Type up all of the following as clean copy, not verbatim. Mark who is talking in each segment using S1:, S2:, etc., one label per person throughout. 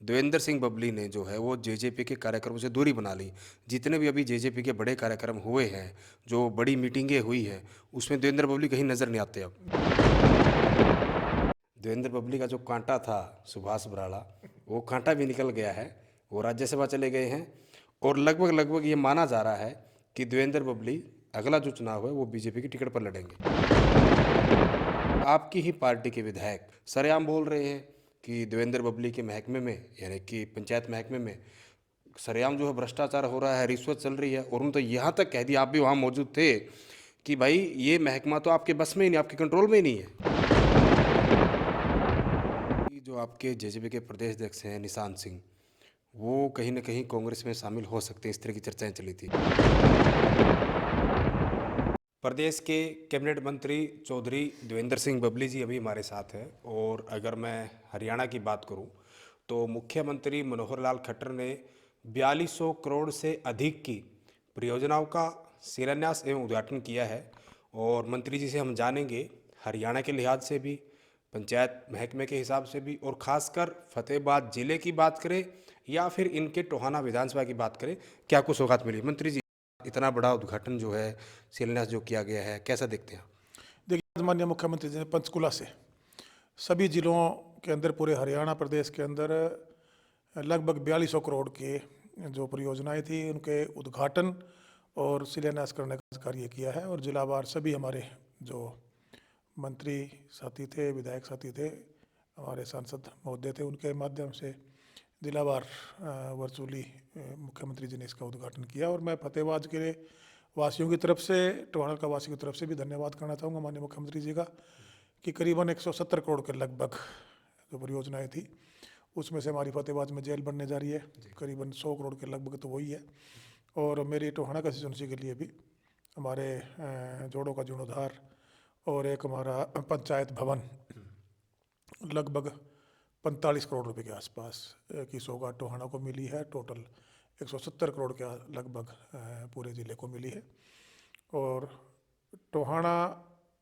S1: देवेंद्र सिंह बबली ने जो है वो जेजेपी के कार्यक्रमों से दूरी बना ली। जितने भी अभी जेजेपी के बड़े कार्यक्रम हुए हैं, जो बड़ी मीटिंगें हुई हैं, उसमें देवेंद्र बबली कहीं नज़र नहीं आते अब। देवेंद्र बबली का जो कांटा था सुभाष बराड़ा, वो कांटा भी निकल गया है। वो राज्यसभा चले गए हैं और लगभग लगभग ये माना जा रहा है कि देवेंद्र बबली अगला जो चुनाव है वो बीजेपी की टिकट पर लड़ेंगे। आपकी ही पार्टी के विधायक सरेआम बोल रहे हैं कि देवेंद्र बबली के महकमे में, यानी कि पंचायत महकमे में सरेआम जो है भ्रष्टाचार हो रहा है, रिश्वत चल रही है। और उन्होंने तो यहाँ तक कह दिया, आप भी वहाँ मौजूद थे, कि भाई ये महकमा तो आपके बस में ही नहीं, आपके कंट्रोल में ही नहीं है। जो आपके जेजेपी के प्रदेश अध्यक्ष हैं निशांत सिंह, वो कहीं ना कहीं कांग्रेस में शामिल हो सकते हैं, इस तरह की चर्चाएं चली थी। प्रदेश के कैबिनेट मंत्री चौधरी देवेंद्र सिंह बबली जी अभी हमारे साथ हैं। और अगर मैं हरियाणा की बात करूं तो मुख्यमंत्री मनोहर लाल खट्टर ने 4200 करोड़ से अधिक की परियोजनाओं का शिलान्यास एवं उद्घाटन किया है। और मंत्री जी से हम जानेंगे हरियाणा के लिहाज से भी, पंचायत महकमे के हिसाब से भी, और ख़ासकर फतेहाबाद ज़िले की बात करें या फिर इनके टोहाना विधानसभा की बात करें, क्या कुछ सौगात मिली मंत्री जी? इतना बड़ा उद्घाटन जो है, शिलान्यास जो किया गया है, कैसा देखते हैं?
S2: देखिए, आज माननीय मुख्यमंत्री जी ने पंचकुला से सभी जिलों के अंदर, पूरे हरियाणा प्रदेश के अंदर लगभग 4200 करोड़ की जो परियोजनाएं थी उनके उद्घाटन और शिलान्यास करने का कार्य किया है। और जिलावार सभी हमारे जो मंत्री साथी थे, विधायक साथी थे, हमारे सांसद महोदय थे, उनके माध्यम से जिलावार वर्चुअली मुख्यमंत्री जी ने इसका उद्घाटन किया। और मैं फतेहाबाद के वासियों की तरफ से, टोहाना का वासियों की तरफ से भी धन्यवाद करना चाहूँगा माननीय मुख्यमंत्री जी का, कि करीबन 170 करोड़ के लगभग जो परियोजनाएं थी, उसमें से हमारी फतेहाबाद में जेल बनने जा रही है, करीबन 100 करोड़ के लगभग तो वही है। और मेरी टोहाना कंस्टिट्यूंसी के लिए भी हमारे जोड़ों का जीर्णोद्धार और एक हमारा पंचायत भवन लगभग 45 करोड़ रुपए के आसपास की सौगात टोहाना को मिली है। टोटल 170 करोड़ के लगभग पूरे ज़िले को मिली है। और टोहाना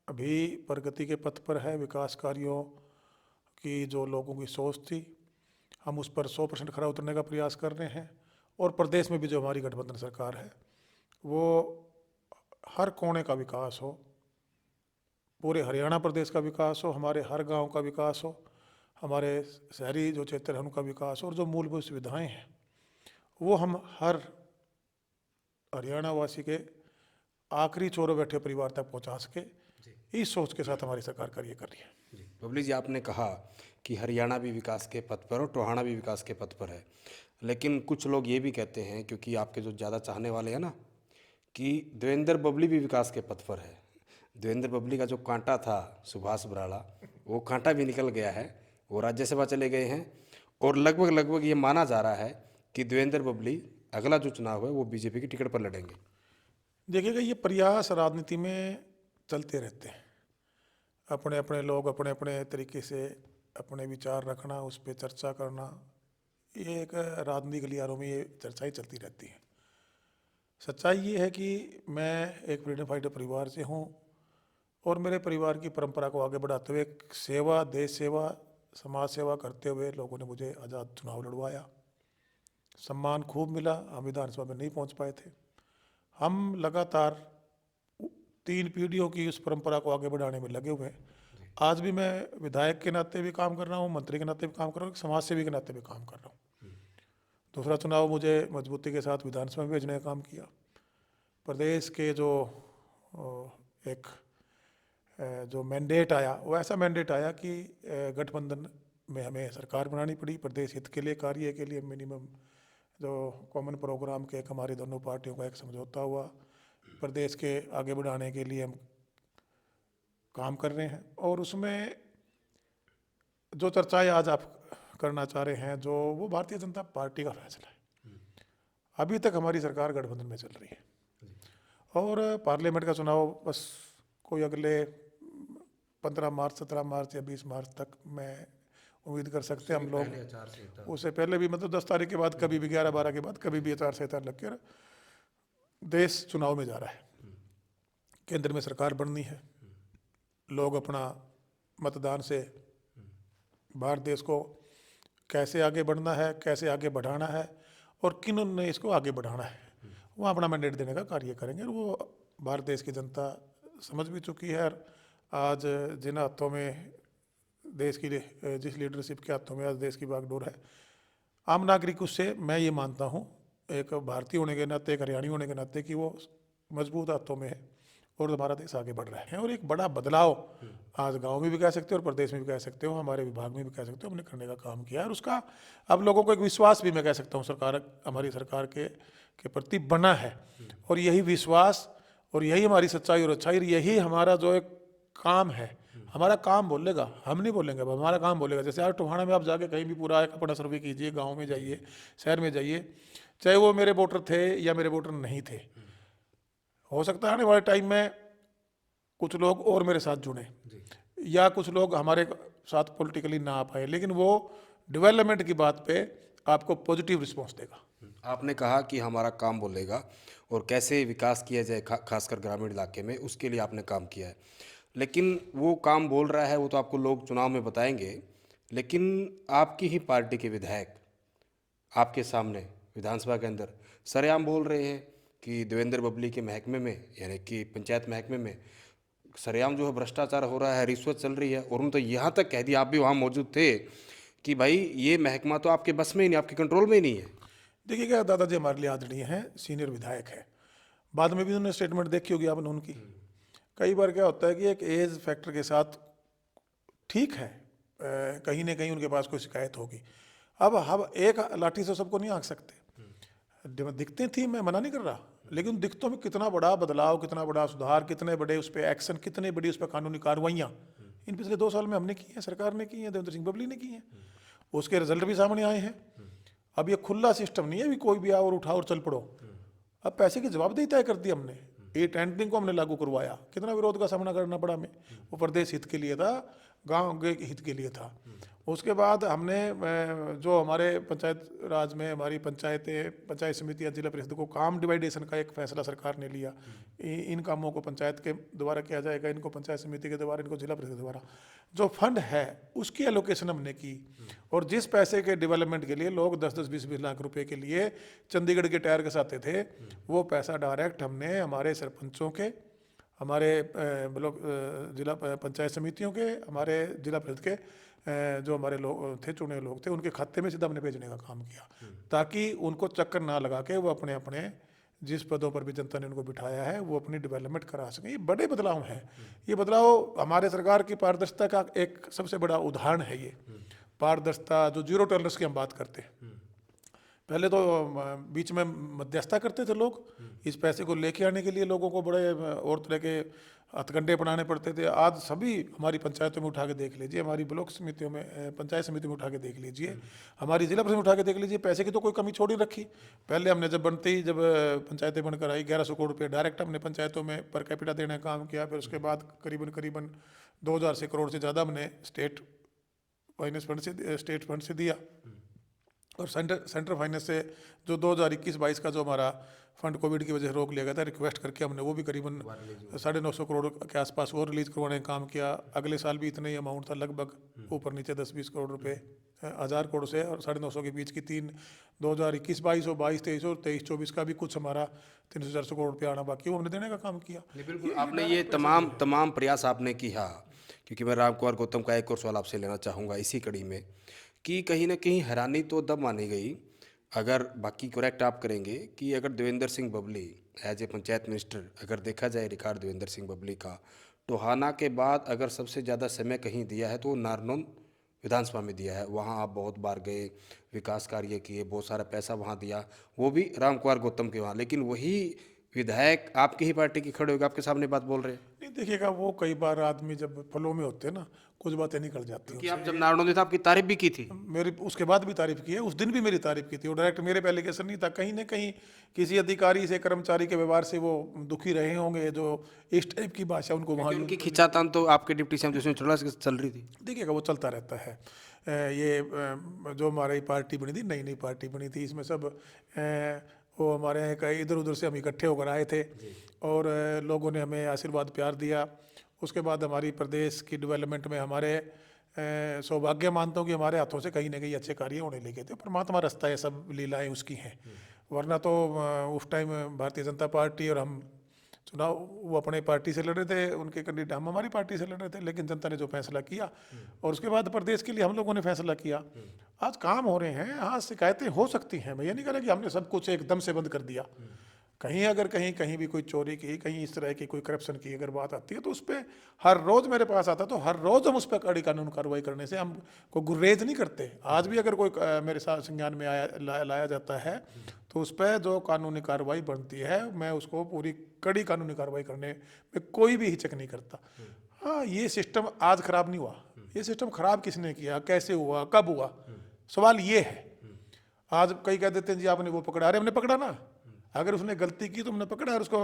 S2: अभी प्रगति के पथ पर है। विकास कार्यों की जो लोगों की सोच थी, हम उस पर 100% खरा उतरने का प्रयास कर रहे हैं। और प्रदेश में भी जो हमारी गठबंधन सरकार है, वो हर कोने का विकास हो, पूरे हरियाणा प्रदेश का विकास हो, हमारे हर गांव का विकास हो, हमारे शहरी जो क्षेत्र है उनका विकास हो, और जो मूलभूत सुविधाएं हैं वो हम हर हरियाणा वासी के आखिरी छोर बैठे परिवार तक पहुंचा सके। इस सोच के साथ हमारी सरकार कार्य कर रही है।
S1: जी बबली जी, आपने कहा कि हरियाणा भी विकास के पथ पर और टोहाना भी विकास के पथ पर है, लेकिन कुछ लोग ये भी कहते हैं, क्योंकि आपके जो ज़्यादा चाहने वाले हैं ना, कि देवेंद्र बबली भी विकास के पथ पर है। देवेंद्र बबली का जो कांटा था सुभाष बराड़ा, वो कांटा भी निकल गया है। वो राज्यसभा चले गए हैं और लगभग लगभग ये माना जा रहा है कि देवेंद्र बबली अगला जो चुनाव है वो बीजेपी की टिकट पर लड़ेंगे।
S2: देखिएगा, ये प्रयास राजनीति में चलते रहते हैं। अपने अपने लोग अपने अपने तरीके से अपने विचार रखना, उस पर चर्चा करना, ये एक राजनीतिक गलियारों में ये चर्चाएं चलती रहती हैं। सच्चाई ये है कि मैं एक फ्रीडम फाइटर परिवार से हूँ, और मेरे परिवार की परंपरा को आगे बढ़ाते हुए सेवा, देश सेवा, समाज सेवा करते हुए लोगों ने मुझे आज़ाद चुनाव लड़वाया। सम्मान खूब मिला, हम विधानसभा में नहीं पहुँच पाए थे। हम लगातार 3 पीढ़ियों की उस परंपरा को आगे बढ़ाने में लगे हुए हैं। आज भी मैं विधायक के नाते भी काम कर रहा हूँ, मंत्री के नाते भी काम कर रहा हूँ, समाज सेवी के नाते भी काम कर रहा हूँ। दूसरा चुनाव मुझे मजबूती के साथ विधानसभा में भेजने का काम किया। प्रदेश के जो एक जो मैंडेट आया, वो ऐसा मैंडेट आया कि गठबंधन में हमें सरकार बनानी पड़ी। प्रदेश हित के लिए, कार्य के लिए मिनिमम जो कॉमन प्रोग्राम के एक हमारी दोनों पार्टियों का एक समझौता हुआ, प्रदेश के आगे बढ़ाने के लिए हम काम कर रहे हैं। और उसमें जो चर्चाएं आज आप करना चाह रहे हैं, जो वो भारतीय जनता पार्टी का फैसला है। अभी तक हमारी सरकार गठबंधन में चल रही है। और पार्लियामेंट का चुनाव बस कोई अगले 15 मार्च, 17 मार्च या 20 मार्च तक मैं उम्मीद कर सकते हैं हम लोग। उससे पहले भी, मतलब 10 तारीख के बाद कभी भी, 11-12 के बाद कभी भी आचार संहिता लग कर देश चुनाव में जा रहा है। केंद्र में सरकार बननी है। लोग अपना मतदान से भारत देश को कैसे आगे बढ़ना है, कैसे आगे बढ़ाना है और किन ने इसको आगे बढ़ाना है, वो अपना मैंडेट देने का कार्य करेंगे। और वो भारत देश की जनता समझ भी चुकी है। और आज जिन हाथों में देश की जिस लीडरशिप के हाथों में आज देश की बागडोर है, आम नागरिक उससे मैं ये मानता हूँ, एक भारतीय होने के नाते, एक हरियाणी होने के नाते, कि वो मजबूत हाथों में है और हमारा देश आगे बढ़ रहा है। और एक बड़ा बदलाव आज गांव में भी कह सकते हो और प्रदेश में भी कह सकते हो, हमारे विभाग में भी कह सकते हो, हमने करने का काम किया है। और उसका अब लोगों को एक विश्वास भी मैं कह सकता हूँ सरकार, हमारी सरकार के प्रति बना है। और यही विश्वास और यही हमारी सच्चाई और अच्छाई, यही हमारा जो एक काम है, हमारा काम बोलेगा, हम नहीं बोलेंगे, अब हमारा काम बोलेगा। जैसे आज टोहाना में आप जाके कहीं भी पूरा एक अपना सर्वे कीजिए, गांव में जाइए, शहर में जाइए, चाहे वो मेरे वोटर थे या मेरे वोटर नहीं थे, हो सकता है आने वाले टाइम में कुछ लोग और मेरे साथ जुड़े या कुछ लोग हमारे साथ पॉलिटिकली ना आ पाए, लेकिन वो डेवलपमेंट की बात पे आपको पॉजिटिव रिस्पॉन्स देगा।
S1: आपने कहा कि हमारा काम बोलेगा और कैसे विकास किया जाए खासकर ग्रामीण इलाके में, उसके लिए आपने काम किया है। लेकिन वो काम बोल रहा है वो तो आपको लोग चुनाव में बताएंगे, लेकिन आपकी ही पार्टी के विधायक आपके सामने विधानसभा के अंदर सरेआम बोल रहे हैं कि देवेंद्र बबली के महकमे में, यानी कि पंचायत महकमे में सरेआम जो है भ्रष्टाचार हो रहा है, रिश्वत चल रही है। और उन्होंने तो यहाँ तक कह दिया, आप भी वहाँ मौजूद थे, कि भाई ये महकमा तो आपके बस में ही नहीं, आपके कंट्रोल में ही नहीं है।
S2: देखिए क्या, दादाजी हमारे लिए आदरणीय हैं, सीनियर विधायक है, बाद में भी उन्होंने स्टेटमेंट देखी होगी आपने उनकी। कई बार क्या होता है कि एक एज फैक्टर के साथ ठीक है, कहीं ना कहीं उनके पास कोई शिकायत होगी। अब हम एक लाठी से सबको नहीं आंक सकते, दिखते थी, मैं मना नहीं कर रहा, लेकिन दिखतों में कितना बड़ा बदलाव, कितना बड़ा सुधार, कितने बड़े उस पर एक्शन, कितनी बड़ी उस पर कानूनी कार्रवाइयाँ इन पिछले 2 साल में हमने की हैं, सरकार ने की हैं, देवेंद्र सिंह बबली ने की हैं। उसके रिजल्ट भी सामने आए हैं। अब ये खुला सिस्टम नहीं है भी कोई भी आओ और उठाओ और चल पड़ो। अब पैसे की जवाबदेही तय कर दी हमने, ये टेंडरिंग को हमने लागू करवाया, कितना विरोध का सामना करना पड़ा हमें, वो प्रदेश हित के लिए था, गांव के हित के लिए था। उसके बाद हमने जो हमारे पंचायत राज में हमारी पंचायतें, पंचायत समितियाँ, जिला परिषद को काम डिवाइडेशन का एक फैसला सरकार ने लिया, इन कामों को पंचायत के द्वारा किया जाएगा, इनको पंचायत समिति के द्वारा, इनको जिला परिषद द्वारा। जो फंड है उसकी एलोकेशन हमने की, और जिस पैसे के डेवलपमेंट के लिए लोग 10-10, 20-20 लाख रुपए के लिए चंडीगढ़ के टायर के साथ थे, वो पैसा डायरेक्ट हमने हमारे सरपंचों के, हमारे ब्लॉक जिला पंचायत समितियों के, हमारे जिला परिषद के जो हमारे लोग थे, चुने लोग थे, उनके खाते में सीधा हमने भेजने का काम किया, ताकि उनको चक्कर ना लगा के वो अपने अपने जिस पदों पर भी जनता ने उनको बिठाया है वो अपनी डेवलपमेंट करा सकें। ये बड़े बदलाव हैं। ये बदलाव हमारे सरकार की पारदर्शिता का एक सबसे बड़ा उदाहरण है। ये पारदर्शिता, जो जीरो टॉलरेंस की हम बात करते हैं, पहले तो बीच में मध्यस्थता करते थे लोग, इस पैसे को लेके आने के लिए लोगों को बड़े और तरह के हथकंडे अपनाने पड़ते थे। आज सभी हमारी पंचायतों में उठा के देख लीजिए, हमारी ब्लॉक समितियों में, पंचायत समिति में उठा के देख लीजिए, हमारी जिला परिषद में उठा के देख लीजिए, पैसे की तो कोई कमी छोड़ ही रखी। पहले हमने जब बनते ही, जब पंचायतें बनकर आई, 1100 करोड़ रुपये डायरेक्ट हमने पंचायतों में पर कैपिटा देने का काम किया। फिर उसके बाद करीबन 2000 से करोड़ से ज़्यादा हमने स्टेट फंड से दिया, और सेंट्रल फाइनेंस से जो 2021-22 का जो हमारा फंड कोविड की वजह से रोक लिया गया था, रिक्वेस्ट करके हमने वो भी करीबन 950 करोड़ के आसपास वो रिलीज करवाने का काम किया। अगले साल भी इतना ही अमाउंट था, लगभग ऊपर नीचे 10-20 करोड़ रुपए, 1000 करोड़ से और 950 के बीच की 2021-22 और 22-23 और 23-24 का भी कुछ हमारा 300-400 करोड़ रुपया आना बाकी, वो हमने देने का काम किया।
S1: बिल्कुल, आपने ये तमाम प्रयास आपने किया। क्योंकि मैं राम कुमार गौतम का एक और सवाल आपसे लेना चाहूँगा इसी कड़ी में, कि कहीं ना कहीं हैरानी तो तब मानी गई, अगर बाकी करेक्ट आप करेंगे, कि अगर Devendra Singh Babli as a panchayat minister, अगर देखा जाए रिकॉर्ड देवेंद्र सिंह बबली का, टोहाना के बाद अगर सबसे ज़्यादा समय कहीं दिया है तो वो नारनौल विधानसभा में दिया है। वहाँ आप बहुत बार गए, विकास कार्य किए, बहुत सारा पैसा वहाँ दिया, वो भी राम कुमार गौतम के वहाँ। लेकिन वही विधायक आपकी ही पार्टी के खड़े होकर आपके सामने बात बोल रहे हैं।
S2: नहीं, देखिएगा, वो कई बार आदमी जब फलों में होते हैं ना, कुछ बातें निकल जाती हैं।
S1: कि आप जब नारनौल में थे आपकी तारीफ भी की थी।
S2: मेरी उसके बाद भी तारीफ की है, उस दिन भी मेरी तारीफ की थी। वो डायरेक्ट मेरे पे एलिगेशन नहीं था, कहीं ना कहीं किसी अधिकारी से, कर्मचारी के व्यवहार से वो दुखी रहे होंगे, जो इस टाइप की भाषा उनको वहाँ।
S1: उनकी खिंचातान तो आपके डिप्टी सीएम जिसमें चल रही थी।
S2: देखिएगा, वो चलता रहता है। ये जो हमारी पार्टी बनी थी, नई पार्टी बनी थी, इसमें सब वो हमारे यहाँ कई इधर उधर से हम इकट्ठे होकर आए थे, और लोगों ने हमें आशीर्वाद प्यार दिया। उसके बाद हमारी प्रदेश की डेवलपमेंट में हमारे सौभाग्य मानता हूँ कि हमारे हाथों से कहीं ना कहीं अच्छे कार्य होने लगे थे। परमात्मा रास्ता है, सब लीलाएं उसकी हैं। वरना तो उस टाइम भारतीय जनता पार्टी और हम चुनाव, वो अपने पार्टी से लड़ रहे थे, उनके कैंडिडेट, हम हमारी पार्टी से लड़ रहे थे, लेकिन जनता ने जो फैसला किया और उसके बाद प्रदेश के लिए हम लोगों ने फैसला किया। आज काम हो रहे हैं, आज शिकायतें हो सकती हैं। मैं ये नहीं कह रहा कि हमने सब कुछ एकदम से बंद कर दिया। कहीं अगर कहीं भी कोई चोरी की, कहीं इस तरह की कोई करप्शन की अगर बात आती है तो उस पर हर रोज़ मेरे पास आता, तो हर रोज़ हम उस पर कड़ी कानून कार्रवाई करने से हम को गुरेज नहीं करते। आज भी अगर कोई मेरे साथ संज्ञान में लाया जाता है तो उस पर जो कानूनी कार्रवाई बनती है, मैं उसको पूरी कड़ी कानूनी कार्रवाई करने में कोई भी हिचक नहीं करता। हाँ, ये सिस्टम आज खराब नहीं हुआ। ये सिस्टम खराब किसने किया, कैसे हुआ, कब हुआ, सवाल ये है। आज कई कह देते हैं जी आपने वो पकड़ा, अरे हमने पकड़ा ना। अगर उसने गलती की तो हमने पकड़ा और उसको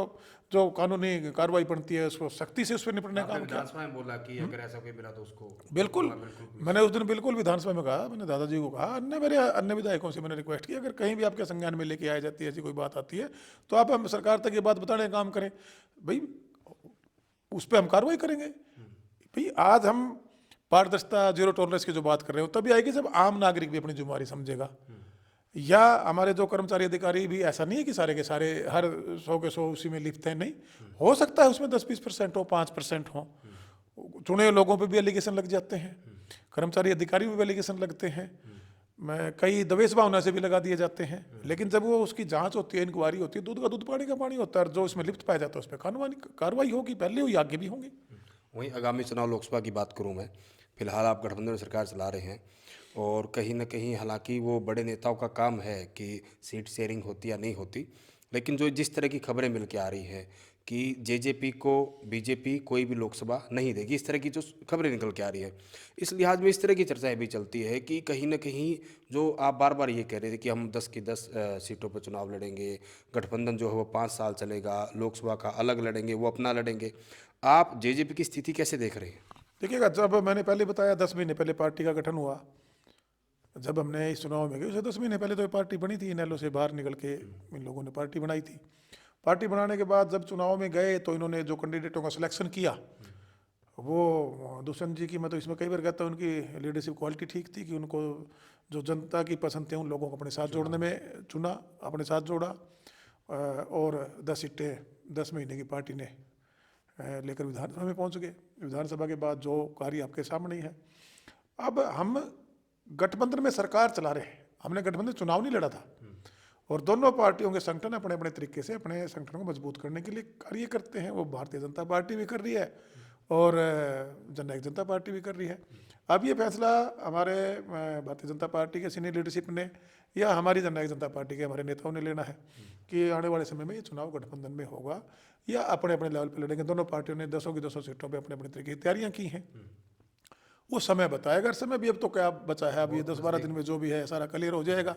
S2: जो कानूनी कार्रवाई बनती है उसको सख्ती से उस पर निपटने का काम किया।
S1: विधानसभा में बोला कि अगर ऐसा कोई मिला तो उसको
S2: बिल्कुल, मैंने उस दिन बिल्कुल विधानसभा में कहा, मैंने दादाजी को कहा, अन्य विधायकों से मैंने रिक्वेस्ट की, अगर कहीं भी आपके संज्ञान में लेके आई जाती है, ऐसी कोई बात आती है तो आप हम सरकार तक ये बात बताने का काम करें भाई, उस पर हम कार्रवाई करेंगे। भाई आज हम पारदर्शिता, जीरो टॉलरेंस की जो बात कर रहे हो तभी आएगी जब आम नागरिक भी अपनी जिम्मेवारी समझेगा। या हमारे जो कर्मचारी अधिकारी भी, ऐसा नहीं है कि सारे के सारे हर 100 के 100 उसी में लिखते हैं, नहीं हो सकता है उसमें 10-20% हो, 5% हो। चुने हुए लोगों पे भी एलिगेशन लग जाते हैं, कर्मचारी अधिकारी पे भी एलिगेशन लगते हैं, मैं कई दवेश भावना से भी लगा दिए जाते हैं। लेकिन जब वो उसकी जांच होती है, इंक्वायरी होती है, दूध का दूध पानी का पानी होता है, और जो उसमें लिप्त पाया जाता है उस पर कानूनी कार्रवाई होगी, पहले हुई आगे भी होंगी।
S1: वहीं आगामी चुनाव लोकसभा की बात करूं मैं, फिलहाल आप गठबंधन में सरकार चला रहे हैं और कहीं ना कहीं हालांकि वो बड़े नेताओं का काम है कि सीट शेयरिंग होती या नहीं होती, लेकिन जो जिस तरह की खबरें मिल के आ रही हैं कि जेजेपी को बीजेपी कोई भी लोकसभा नहीं देगी, इस तरह की जो खबरें निकल के आ रही है, इस लिहाज में इस तरह की चर्चाएं भी चलती है कि कहीं ना कहीं जो आप बार बार ये कह रहे थे कि हम 10 की 10 सीटों पर चुनाव लड़ेंगे, गठबंधन जो है वो 5 साल चलेगा, लोकसभा का अलग लड़ेंगे, वो अपना लड़ेंगे, आप जेजेपी की स्थिति कैसे देख रहे हैं?
S2: देखिएगा, जब मैंने पहले बताया 10 महीने पहले पार्टी का गठन हुआ, जब हमने इस चुनाव में गए उससे 10 महीने पहले तो ये पार्टी बनी थी, इनेलो से बाहर निकल के इन लोगों ने पार्टी बनाई थी। पार्टी बनाने के बाद जब चुनाव में गए तो इन्होंने जो कैंडिडेटों का सिलेक्शन किया, वो दुष्यंत जी की, मैं तो इसमें कई बार कहता हूँ उनकी लीडरशिप क्वालिटी ठीक थी कि उनको जो जनता की पसंद थे उन लोगों को अपने साथ जोड़ने में चुना, अपने साथ जोड़ा, और 10 सीटें 10 महीने की पार्टी ने लेकर विधानसभा में पहुंच गए। विधानसभा के बाद जो कार्य आपके सामने ही है। अब हम गठबंधन में सरकार चला रहे हैं, हमने गठबंधन चुनाव नहीं लड़ा था, और दोनों पार्टियों के संगठन अपने अपने तरीके से अपने संगठन को मजबूत करने के लिए कार्य करते हैं। वो भारतीय जनता पार्टी भी कर रही है और जननायक जनता पार्टी भी कर रही है। अब ये फैसला हमारे भारतीय जनता पार्टी के सीनियर लीडरशिप ने या हमारी जननायक जनता पार्टी के हमारे नेताओं ने लेना है कि आने वाले समय में ये चुनाव गठबंधन में होगा या अपने अपने लेवल पर लड़ेंगे। दोनों पार्टियों ने 10 की 10 सीटों पर अपने अपने तरीके की तैयारियां की हैं। वो समय बताएगा, समय भी अब तो क्या बचा है, अब ये 10-12 दिन में जो भी है सारा क्लियर हो जाएगा।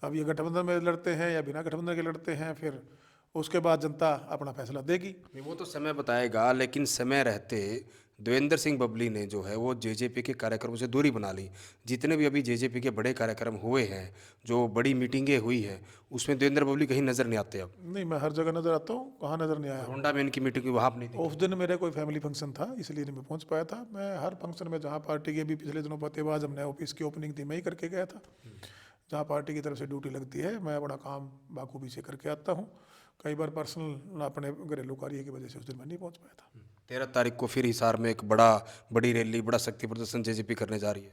S2: अब ये गठबंधन में लड़ते हैं या बिना गठबंधन के लड़ते हैं, फिर उसके बाद जनता अपना फैसला देगी।
S1: नहीं, वो तो समय बताएगा, लेकिन समय रहते देवेंद्र सिंह बबली ने जो है वो जेजेपी के कार्यक्रमों से दूरी बना ली। जितने भी अभी जेजेपी के बड़े कार्यक्रम हुए हैं, जो बड़ी मीटिंगें हुई हैं, उसमें देवेंद्र बबली कहीं नज़र नहीं आते। अब
S2: नहीं, मैं हर जगह नजर आता हूँ, कहाँ नजर नहीं आया।
S1: होंडा में इनकी मीटिंग हुई, वहाँ आप नहीं दिखे।
S2: उस दिन मेरे कोई फैमिली फंक्शन था इसलिए नहीं मैं पहुँच पाया था। मैं हर फंक्शन में जहाँ पार्टी के भी पिछले दिनों फतेहबाद हमने ऑफिस की ओपनिंग थी, मैं ही करके गया था। जहाँ पार्टी की तरफ से ड्यूटी लगती है मैं अपना काम बाखूबी से करके आता हूँ। कई बार पर्सनल अपने घरेलू कार्य की वजह से उस दिन मैं नहीं पहुँच पाया था।
S1: 13 तारीख को फिर हिसार में एक बड़ी रैली, बड़ा शक्ति प्रदर्शन जेजेपी करने जा रही है।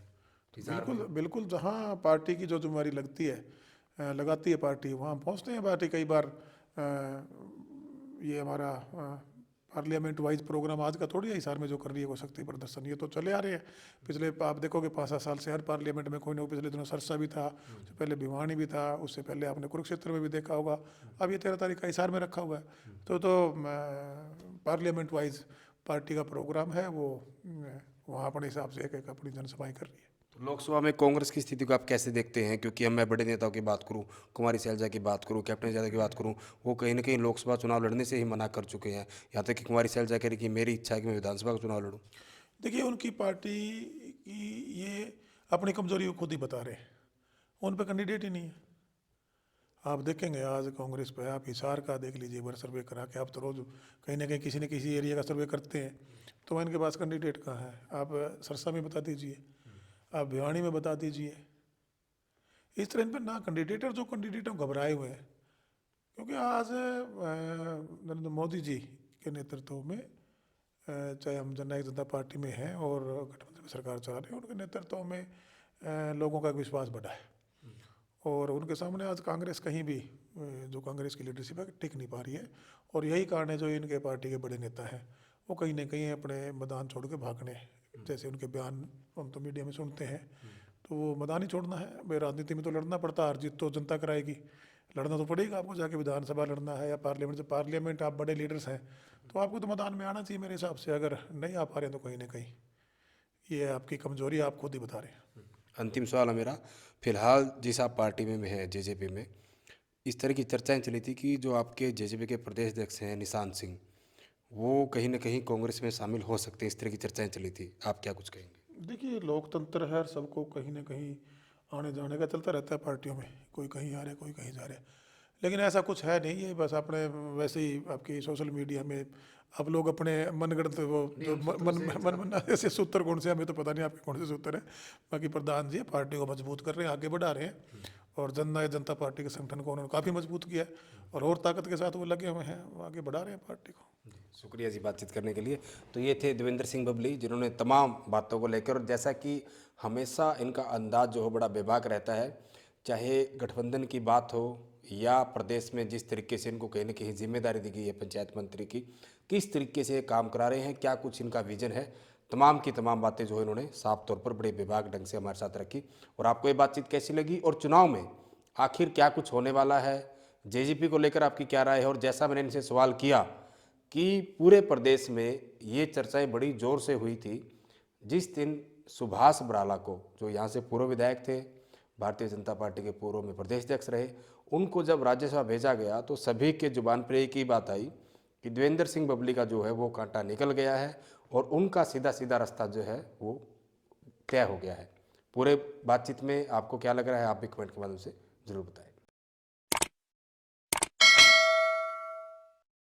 S2: बिल्कुल बिल्कुल, जहाँ पार्टी की जो जिम्मेवारी लगती है लगाती है पार्टी, वहाँ हम पहुँचते हैं। पार्टी कई बार ये हमारा पार्लियामेंट वाइज प्रोग्राम आज का थोड़ी है, हिसार में जो कर रही है वो शक्ति प्रदर्शन, ये तो चले आ रहे हैं पिछले, आप देखोगे 5-7 साल से हर पार्लियामेंट में कोई ना कोई। पिछले दिनों सरसा भी था, उससे पहले भिवानी भी था, उससे पहले आपने कुरुक्षेत्र में भी देखा होगा, अब ये 13 तारीख का हिसार में रखा हुआ है। तो पार्लियामेंट वाइज पार्टी का प्रोग्राम है, वो वहाँ अपने हिसाब से एक अपनी जनसभाएँ कर रही है।
S1: तो लोकसभा में कांग्रेस की स्थिति को आप कैसे देखते हैं? क्योंकि हम, मैं बड़े नेताओं की बात करूं, कुमारी शैलजा की बात करूं, कैप्टन यादव की बात करूं, वो कहीं ना कहीं लोकसभा चुनाव लड़ने से ही मना कर चुके हैं। यहाँ तक कि कुमारी शैलजा कह रही कि मेरी इच्छा है कि मैं विधानसभा का चुनाव लड़ूं।
S2: देखिए, उनकी पार्टी की ये अपनी कमजोरी को खुद ही बता रहे हैं, उन पर कैंडिडेट ही नहीं है। आप देखेंगे आज कांग्रेस पे, आप हिसार का देख लीजिए, एक बार सर्वे करा के, आप तो रोज कहीं ना कहीं किसी न किसी एरिया का सर्वे करते हैं, तो इनके पास कैंडिडेट कहाँ है? आप सरसा में बता दीजिए, आप भिवानी में बता दीजिए। इस तरह इन पर ना कैंडिडेट, और जो कैंडिडेट हैं घबराए हुए हैं, क्योंकि आज नरेंद्र मोदी जी के नेतृत्व में चाहे हम जननायक जनता पार्टी में हैं और गठबंधन में सरकार चला रहे हैं, उनके नेतृत्व में लोगों का विश्वास बढ़ा है। और उनके सामने आज कांग्रेस कहीं भी जो कांग्रेस की लीडरशिप है टिक नहीं पा रही है। और यही कारण है जो इनके पार्टी के बड़े नेता हैं वो कहीं ना कहीं अपने मैदान छोड़ के भागने, जैसे उनके बयान हम तो मीडिया में सुनते हैं, तो वो मैदान ही छोड़ना है भाई। राजनीति में तो लड़ना पड़ता है, हार जीत तो जनता कराएगी, लड़ना तो पड़ेगा आपको, जाके विधानसभा लड़ना है या पार्लियामेंट से। पार्लियामेंट आप बड़े लीडर्स हैं तो आपको तो मैदान में आना चाहिए मेरे हिसाब से। अगर नहीं आ पा रहे हैं तो कहीं ना कहीं ये आपकी कमजोरी आप खुद ही बता रहे हैं।
S1: अंतिम सवाल है मेरा, फिलहाल जिस आप पार्टी में है जेजेपी में, इस तरह की चर्चाएं चली थी कि जो आपके जेजेपी के प्रदेश अध्यक्ष हैं निशांत सिंह, वो कहीं ना कहीं कांग्रेस में शामिल हो सकते हैं, इस तरह की चर्चाएं चली थी, आप क्या कुछ कहेंगे?
S2: देखिए लोकतंत्र है, सबको कहीं ना कहीं आने जाने का चलता रहता है पार्टियों में, कोई कहीं आ रहे कोई कहीं जा रहे, लेकिन ऐसा कुछ है नहीं। ये बस अपने वैसे ही आपकी सोशल मीडिया में आप लोग अपने मनगढ़ंत वो जो मन ऐसे सूत्र कौन से, हमें तो पता नहीं आपके कौन से सूत्र हैं। बाकी प्रधान जी पार्टी को मजबूत कर रहे हैं, आगे बढ़ा रहे हैं, और जननायक जनता पार्टी के संगठन को उन्होंने काफ़ी मजबूत किया है, और ताकत के साथ वो लगे हुए हैं, वो आगे बढ़ा रहे हैं पार्टी को।
S1: शुक्रिया जी बातचीत करने के लिए। तो ये थे देवेंद्र सिंह बबली, जिन्होंने तमाम बातों को लेकर, और जैसा कि हमेशा इनका अंदाज जो हो बड़ा बेबाक रहता है, चाहे गठबंधन की बात हो या प्रदेश में जिस तरीके से इनको कहीं ना कहीं जिम्मेदारी दी गई है पंचायत मंत्री की, किस तरीके से काम करा रहे हैं, क्या कुछ इनका विजन है, तमाम की तमाम बातें जो है इन्होंने साफ तौर पर बड़े बेबाक ढंग से हमारे साथ रखी। और आपको ये बातचीत कैसी लगी, और चुनाव में आखिर क्या कुछ होने वाला है, जेजेपी को लेकर आपकी क्या राय है? और जैसा मैंने इनसे सवाल किया कि पूरे प्रदेश में ये चर्चाएं बड़ी ज़ोर से हुई थी जिस दिन सुभाष बराला को, जो यहाँ से पूर्व विधायक थे, भारतीय जनता पार्टी के पूर्व में प्रदेश अध्यक्ष रहे, उनको जब राज्यसभा भेजा गया तो सभी के जुबान पर एक ही बात आई कि देवेंद्र सिंह बबली का जो है वो कांटा निकल गया है और उनका सीधा सीधा रास्ता जो है वो तय हो गया है। पूरे बातचीत में आपको क्या लग रहा है, आप भी कमेंट के माध्यम से जरूर बताएं।